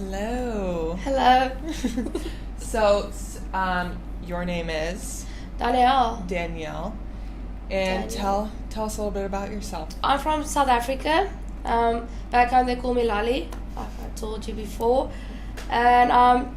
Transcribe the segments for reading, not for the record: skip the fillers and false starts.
Hello. Hello. So, your name is Danielle. Danielle, and Danielle. tell us a little bit about yourself. I'm from South Africa. Back home they call me Lali, like I told you before. And I'm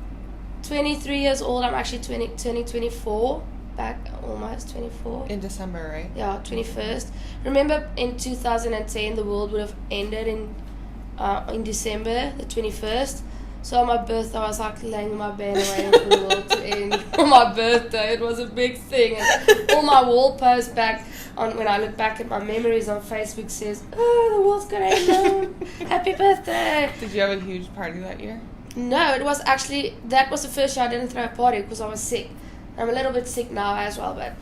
23 years old. I'm actually turning 24. Back almost 24. In December, right? Yeah, 21st. Remember in 2010 the world would have ended in December the 21st. So on my birthday I was like laying in my bed and waiting for the world to end for my birthday. It was a big thing. And all my wall posts back on when I look back at my memories on Facebook says, "Oh, the world's gonna end now. Happy birthday." Did you have a huge party that year? No, it was actually that was the first year I didn't throw a party because I was sick. I'm a little bit sick now as well, but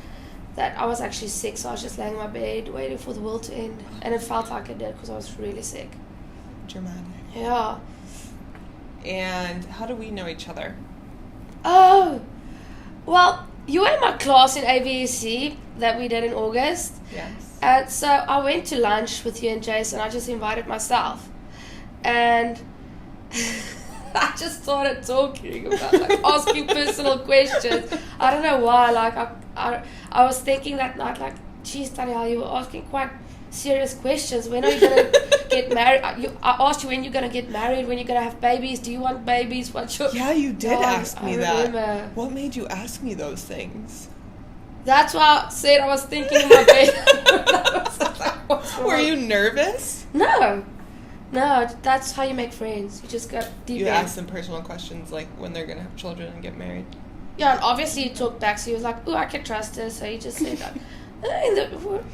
that I was actually sick, so I was just laying in my bed waiting for the world to end, and it felt like it did because I was really sick. Dramatic. Yeah. And how do we know each other? Oh, well, you were in my class in AVSC that we did in August, Yes. and so I went to lunch with you and Jason. I just invited myself, and I just started talking about like asking personal questions. I don't know why. Like I was thinking that night, like, geez, Danielle, you were asking quite serious questions. When are you gonna get married? I asked you when you're gonna get married, when you're gonna have babies. Do you want babies? What's your? Yeah, you did ask me I that. remember. What made you ask me those things? That's why I said I was thinking in my bed. I was like, what's wrong? Were you nervous? No, that's how you make friends. You just go deep You in. asked them personal questions like when they're gonna have children and get married. Yeah, and obviously you talked back, so he was like, "Oh, I can trust her." So you just said that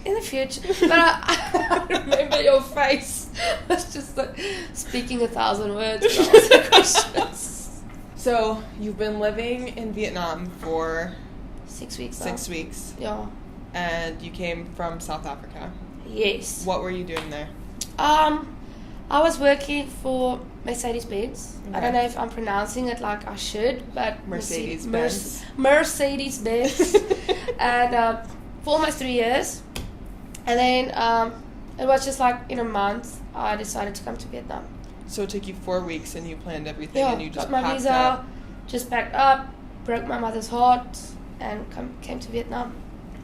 in the future. But I remember your face was just like speaking 1,000 words when I asked the questions. So you've been living in Vietnam for 6 weeks. 6 weeks, Yeah. and you came from South Africa. Yes. What were you doing there? I was working for Mercedes-Benz. I Okay. don't know if I'm pronouncing it like I should, but Mercedes-Benz. Mercedes-Benz. And for almost 3 years. And then it was just like in a month I decided to come to Vietnam. So it took you 4 weeks, and you planned everything, Yeah, and you just got my packed visa, up. just packed up, broke my mother's heart, and came to Vietnam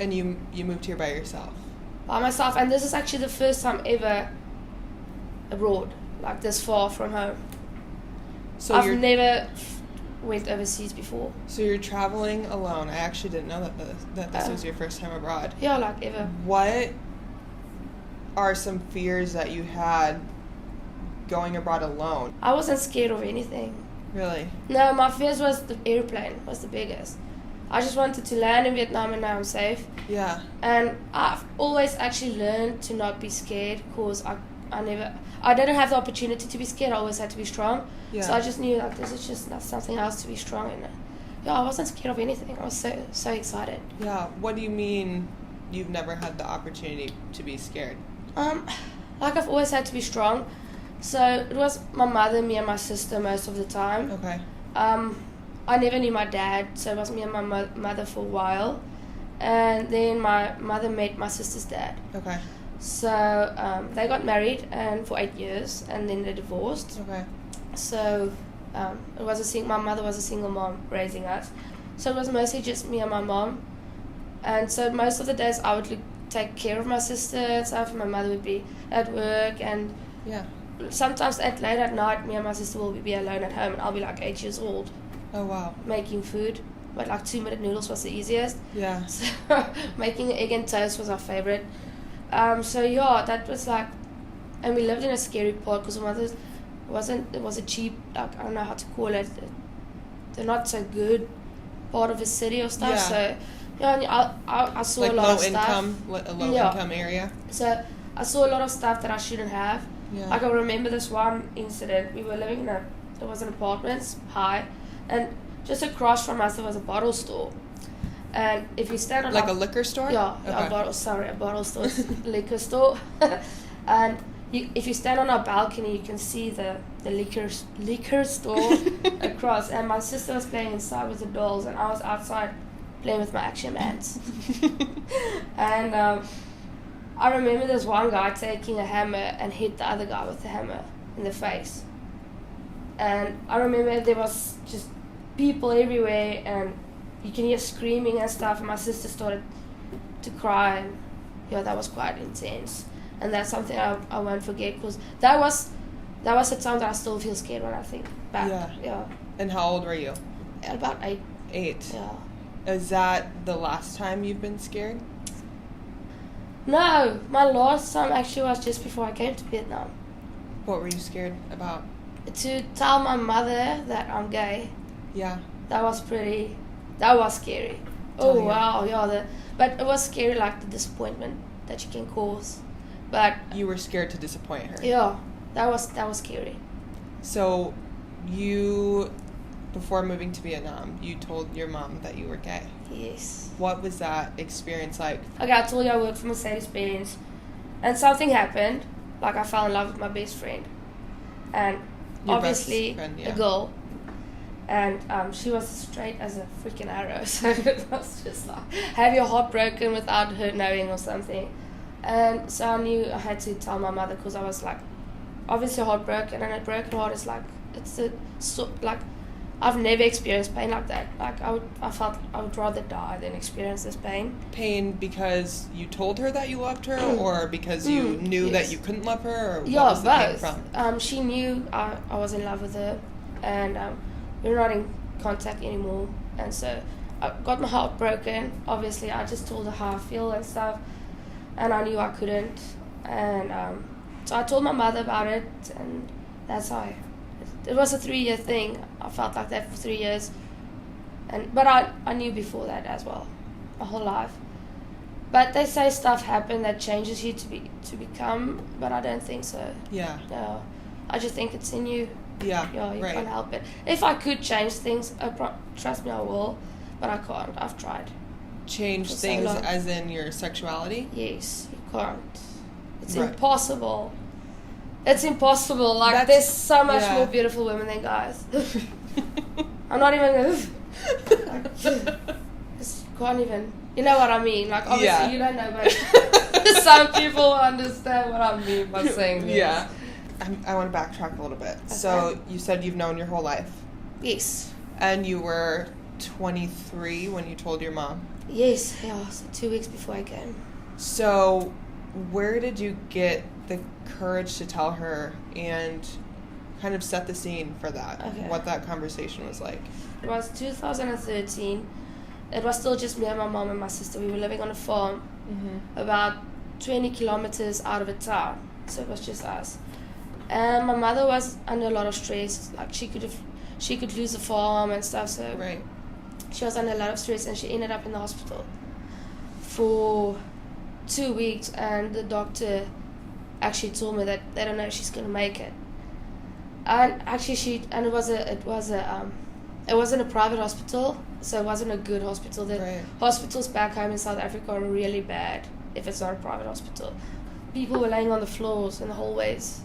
And you moved here by yourself. by myself. And this is actually the first time ever abroad, like this far from home. So I've never went overseas before. So you're traveling alone. I actually didn't know that this Oh. was your first time abroad. Yeah, like ever. What are some fears that you had going abroad alone? I wasn't scared of anything. Really? No, my fears was the airplane was the biggest. I just wanted to land in Vietnam and now I'm safe. Yeah. And I've always actually learned to not be scared because I didn't have the opportunity to be scared. I always had to be strong. Yeah. So I just knew like this is just not something else to be strong in. Yeah, I wasn't scared of anything. I was so excited. Yeah. What do you mean you've never had the opportunity to be scared? Like I've always had to be strong. So it was my mother, me and my sister most of the time. Okay. I never knew my dad, so it was me and my mother for a while. And then my mother met my sister's dad. Okay. So they got married and for 8 years, and then they divorced. Okay. So it was my mother was a single mom raising us. So it was mostly just me and my mom. And so most of the days I would take care of my sister and stuff, and my mother would be at work. And Yeah. sometimes late at night, me and my sister will be alone at home, and I'll be like 8 years old Oh wow. making food. But like 2-minute noodles was the easiest. Yeah. So making egg and toast was our favorite. So yeah, that was like, and we lived in a scary part because it was a cheap, like I don't know how to call it, they're not so good part of a city or stuff. Yeah. So yeah, and I saw Like a lot low of stuff. low Yeah. income area. So I saw a lot of stuff that I shouldn't have. Yeah. Like I remember this one incident. We were living in it was an apartment, high, and just across from us there was a bottle store. And if you stand on Like a liquor store? yeah, Okay. a bottle store, liquor store. And if you stand on our balcony, you can see the liquor store across. And my sister was playing inside with the dolls, and I was outside playing with my Action Mans. And I remember there's one guy taking a hammer and hit the other guy with the hammer in the face. And I remember there was just people everywhere, and you can hear screaming and stuff, and my sister started to cry, and that was quite intense. And that's something I won't forget, because that was a time that I still feel scared when I think back. Yeah. And how old were you? About 8. 8. Yeah. Is that the last time you've been scared? No, my last time actually was just before I came to Vietnam. What were you scared about? To tell my mother that I'm gay. Yeah. That was scary. Telling her. Wow, yeah. But it was scary, like the disappointment that you can cause. But you were scared to disappoint her. Yeah, that was scary. So, you, before moving to Vietnam, you told your mom that you were gay. Yes. What was that experience like? Okay, I told you I worked for Mercedes-Benz, and something happened. Like, I fell in love with my best friend, and Your obviously best friend, yeah. a girl, and she was straight as a freaking arrow. So it was just like, have your heart broken without her knowing or something. And so I knew I had to tell my mother, because I was like, obviously heartbroken, and a broken heart is like, like, I've never experienced pain like that. Like, I felt I would rather die than experience this pain. Pain because you told her that you loved her, or because you knew that you couldn't love her, or what was the pain from? She knew I was in love with her, and we were not in contact anymore. And so I got my heart broken. Obviously, I just told her how I feel and stuff, and I knew I couldn't. And so I told my mother about it, and that's how it was a 3-year thing. I felt like that for 3 years, but I knew before that as well, my whole life. But they say stuff happen that changes you to become, but I don't think so. Yeah. No, I just think it's in you. Yeah. Yeah, you right. can't help it. If I could change things, trust me, I will, but I can't. I've tried. Change For so things long. as in your sexuality? Yes, you can't. It's Right. impossible. It's impossible. Like, That's- there's so much yeah. more beautiful women than guys. I'm not even gonna... Just can't even... You know what I mean? Like, obviously Yeah. you don't know, but some people understand what I mean by saying this. Yeah. I want to backtrack a little bit. So, you said you've known your whole life. Yes. And you were 23 when you told your mom. Yes, yeah, so 2 weeks before I came. So, where did you get the courage to tell her and kind of set the scene for that? Okay. What that conversation was like? It was 2013. It was still just me and my mom and my sister. We were living on a farm about 20 kilometers out of a town. So it was just us. And my mother was under a lot of stress. Like, she could lose the farm and stuff. So Right. she was under a lot of stress, and she ended up in the hospital for 2 weeks. And the doctor actually told me that they don't know if she's gonna make it. And actually, it wasn't a private hospital, so it wasn't a good hospital. The Right. hospitals back home in South Africa are really bad if it's not a private hospital. People were laying on the floors in the hallways,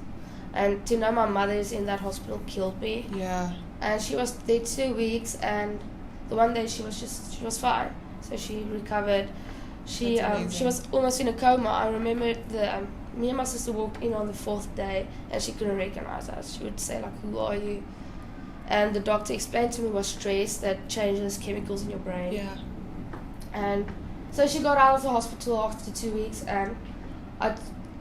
and to know my mother is in that hospital killed me. Yeah. And she was there 2 weeks, and the one day she was fine, so she recovered. She That's amazing. was almost in a coma. I remember me and my sister walked in on the 4th day, and she couldn't recognize us. She would say, like, "Who are you?" And the doctor explained to me was stress that changes chemicals in your brain. Yeah. And so she got out of the hospital after 2 weeks, and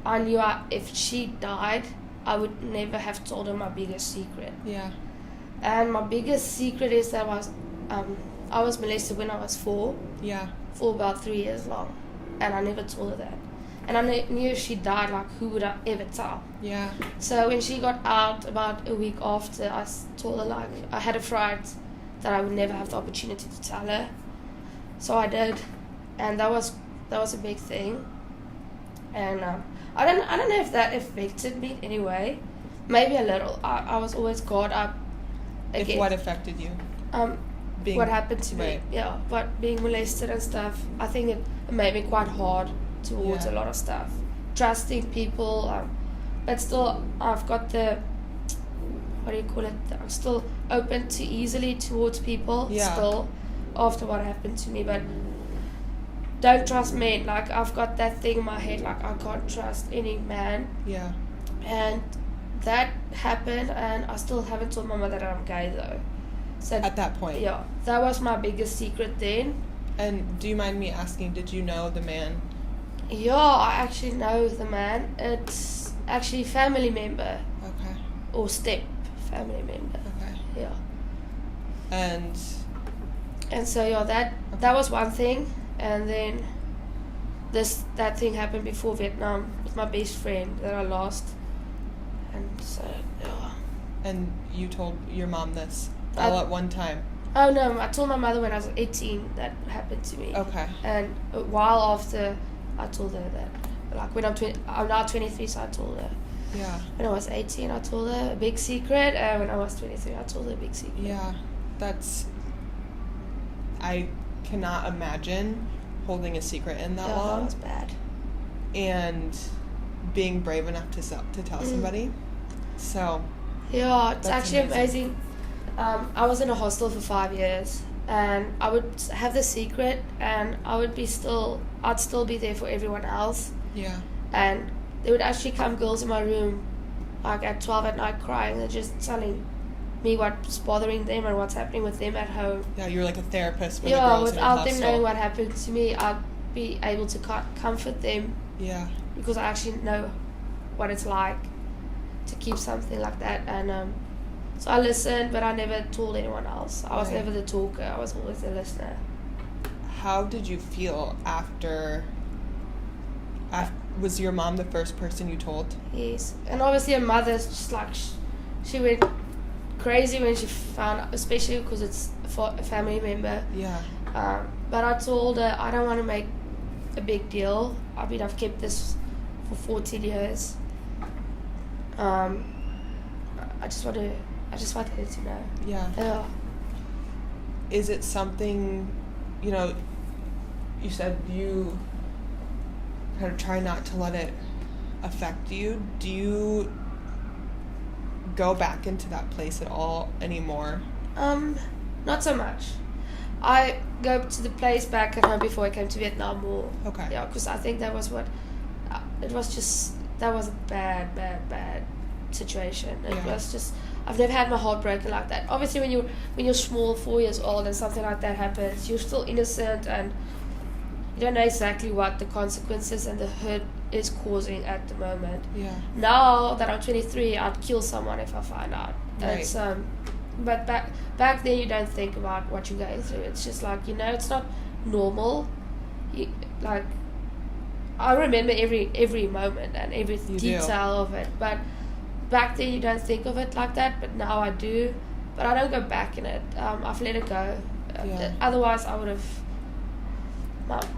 I knew if she died, I would never have told her my biggest secret. Yeah. And my biggest secret is that I was molested when I was 4 Yeah. for about 3 years long, and I never told her that. And I knew if she died, like, who would I ever tell? Yeah. So when she got out about a week after, I told her, like, I had a fright that I would never have the opportunity to tell her. So I did, and that was a big thing. And I don't know if that affected me in any way. Maybe a little. I was always caught up. If what affected you? Being, what happened to me? right. Yeah, what being molested and stuff. I think it made me quite hard towards Yeah. a lot of stuff. Trusting people, but still I've got the, what do you call it? I'm still open to easily towards people. Yeah. Still, after what happened to me, but don't trust men. Like, I've got that thing in my head. Like, I can't trust any man. Yeah. And that happened, and I still haven't told my mother that I'm gay though. So At that point. yeah, that was my biggest secret then. And do you mind me asking, did you know the man? Yeah, I actually know the man. It's actually family member Okay. or step family member. Okay. Yeah. And so yeah, that was one thing, and then that thing happened before Vietnam with my best friend that I lost, and so yeah. and you told your mom this all at one time? Oh no, I told my mother when I was 18 that happened to me. Okay. And a while after, I told her that. Like when I'm now 23, so I told her. Yeah. When I was 18, I told her a big secret, and when I was 23, I told her a big secret. Yeah, I cannot imagine holding a secret in that long. That was bad. And being brave enough to tell somebody. So. Yeah, it's That's actually amazing. I was in a hostel for 5 years, and I would have the secret, and I'd still be there for everyone else. Yeah. And there would actually come girls in my room, like at 12 at night, crying and just telling me what's bothering them and what's happening with them at home. Yeah, you're like a therapist for the Yeah, girls in your without them hostel. knowing what happened to me, I'd be able to comfort them. Yeah. Because I actually know what it's like to keep something like that. And so I listened, but I never told anyone else. I was Right. never the talker. I was always the listener. How did you feel after was your mom the first person you told? Yes. And obviously her mother's just like, she went crazy when she found out, especially because it's a family member. Yeah. But I told her I don't want to make a big deal. I mean, I've kept this for 14 years. I just wanted her to know. Yeah. Yeah. Is it something, you said you kind of try not to let it affect you. Do you go back into that place at all anymore? Not so much. I go to the place back at home before I came to Vietnam more. Okay. Yeah, because I think that was that was a bad situation. It Yeah. was just, I've never had my heart broken like that. Obviously, when you're small, 4 years old, and something like that happens, you're still innocent and you don't know exactly what the consequences and the hurt is causing at the moment. Yeah. Now that I'm 23, I'd kill someone if I find out. Right. It's but back then you don't think about what you're going through. It's just like, it's not normal. I remember every moment and every You detail of it, but back then you don't think of it like that. But now I do, but I don't go back in it. I've let it go. Yeah. Otherwise, I would have.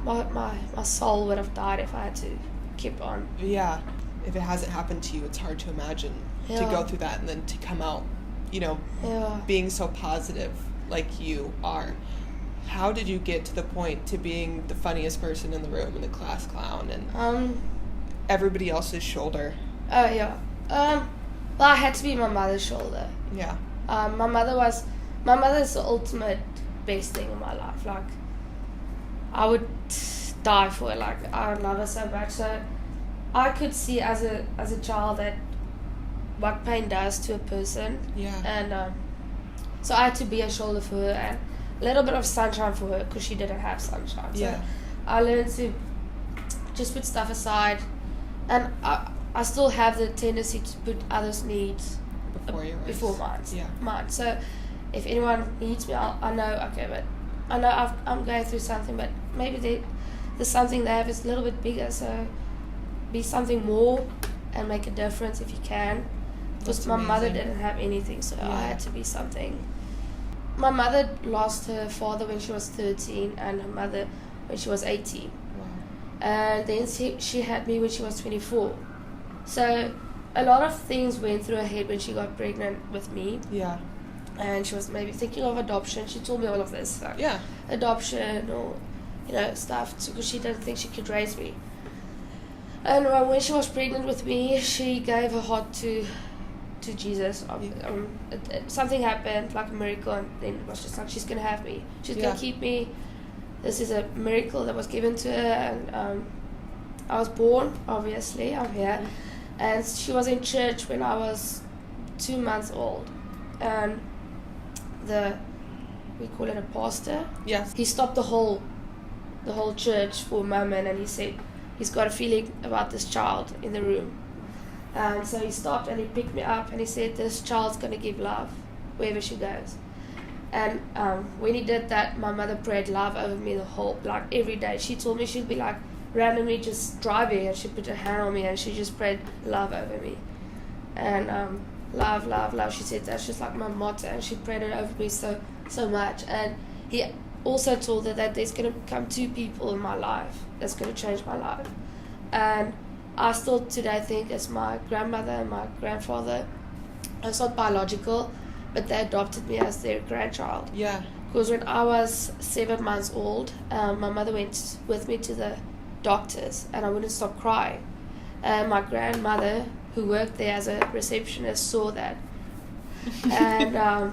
My soul would have died if I had to keep on. Yeah. If it hasn't happened to you, it's hard to imagine to Yeah. go through that and then to come out, Yeah. being so positive like you are. How did you get to the point to being the funniest person in the room and the class clown and everybody else's shoulder? Oh yeah. Well, I had to be my mother's shoulder. Yeah. My mother's the ultimate best thing in my life. Like, I would die for her. Like, I love her so much. So I could see as a child that what pain does to a person. Yeah. And so I had to be a shoulder for her and a little bit of sunshine for her because she didn't have sunshine. So Yeah. I learned to just put stuff aside, and I still have the tendency to put others' needs Before yours. before mine. Yeah. Mine. So if anyone needs me, I know, okay, but I know I'm going through something, but maybe there's something they have is a little bit bigger, so be something more and make a difference if you can. Because That's my mother amazing. didn't have anything, so Yeah. I had to be something. My mother lost her father when she was 13 and her mother when she was 18. Wow. And then she had me when she was 24. So a lot of things went through her head when she got pregnant with me. Yeah. And she was maybe thinking of adoption. She told me all of this, like Yeah. adoption or stuff, because she didn't think she could raise me. And when she was pregnant with me, she gave her heart to Jesus. Something happened, like a miracle, and then it was just like, she's gonna have me. She's Yeah. gonna keep me. This is a miracle that was given to her, and I was born. Obviously, I'm here, And she was in church when I was 2 months old. And we call it a pastor. Yes. He stopped the whole church for a moment, and he said he's got a feeling about this child in the room. And so he stopped and he picked me up and he said, this child's going to give love wherever she goes. And when he did that, my mother prayed love over me every day. She told me she'd be like randomly just driving and she'd put her hand on me and she just prayed love over me. And love, love, love. She said that's just like my motto, and she prayed it over me so much. And he also told her that there's going to come 2 people in my life that's going to change my life. And I still today think it's my grandmother and my grandfather. It's not biological, but they adopted me as their grandchild. Yeah. Because when I was 7 months old, my mother went with me to the doctors, and I wouldn't stop crying. And my grandmother, who worked there as a receptionist, saw that. And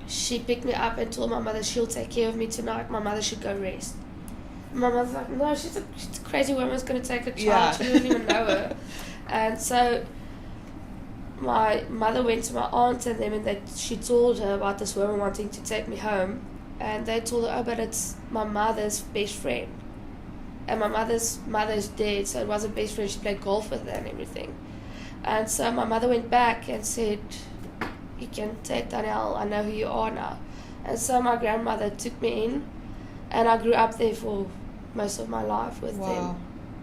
she picked me up and told my mother she'll take care of me tonight. My mother should go rest. My mother's like, no, she's a crazy woman who's going to take a child. Yeah. She doesn't even know her. And so my mother went to my aunt and them, and she told her about this woman wanting to take me home. And they told her, oh, but it's my mother's best friend. And my mother's dead, so it wasn't best friend. She played golf with her and everything. And so my mother went back and said, you can take Danielle, I know who you are now. And so my grandmother took me in, and I grew up there for most of my life with them.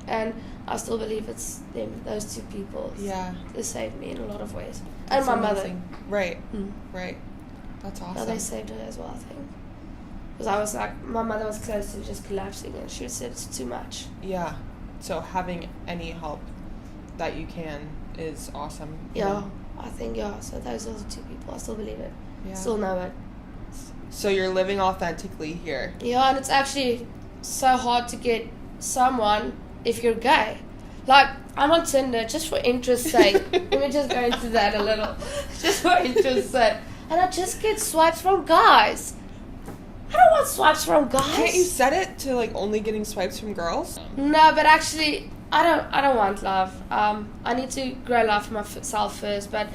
And I still believe it's them, those 2 people. Yeah. They saved me in a lot of ways. That's and my amazing. Right. mother. Right. That's awesome. No, they saved her as well, I think. Because I was like, my mother was close to just collapsing, and she said it's too much. Yeah. So having any help that you can is awesome. Yeah, I think, yeah. So those are the 2 people. I still believe it. Yeah. Still know it. So you're living authentically here. Yeah, and it's actually so hard to get someone if you're gay. Like, I'm on Tinder just for interest's sake. Let me just go into that a little. Just for interest's sake. And I just get swipes from guys. I don't want swipes from guys. Can't you set it to like only getting swipes from girls? No, but actually, I don't want love. I need to grow love for myself first. But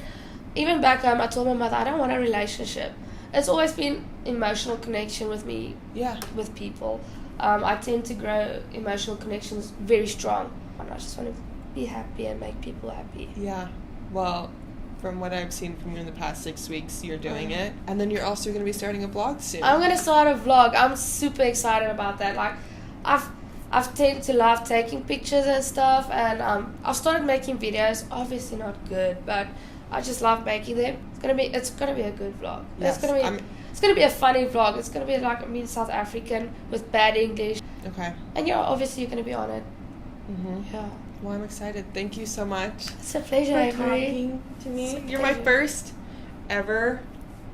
even back home, I told my mother I don't want a relationship. It's always been emotional connection with me. Yeah. With people. I tend to grow emotional connections very strong. And I just want to be happy and make people happy. Yeah. Well, from what I've seen from you in the past 6 weeks, you're doing it. And then you're also going to be starting a vlog soon. I'm going to start a vlog. I'm super excited about that. Like, I've tended to love taking pictures and stuff, and I've started making videos. Obviously not good, but I just love making them. It's gonna be a good vlog. Yes, It's gonna be a funny vlog. It's gonna be like me, South African with bad English. Okay. And you're gonna be on it. Mhm. Yeah. Well, I'm excited. Thank you so much It's a pleasure, for Avery. talking to me. It's a You're my pleasure. first ever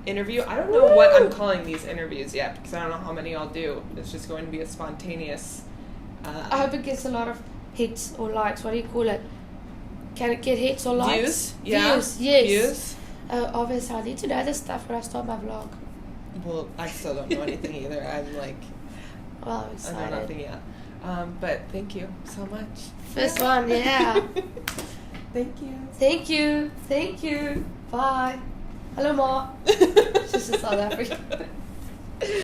interview. I don't know what I'm calling these interviews yet because I don't know how many I'll do. It's just going to be a spontaneous. I hope it gets a lot of hits or likes. What do you call it? Can it get hits or likes? Views? Yeah. Views, yes. Views? Obviously, I need to know this stuff when I start my vlog. Well, I still don't know anything either. I'm like, Well, I'm I know excited. nothing yet. But thank you so much. First one, yeah. Thank you. Thank you. Thank you. Bye. Hello, Ma. She's in South Africa.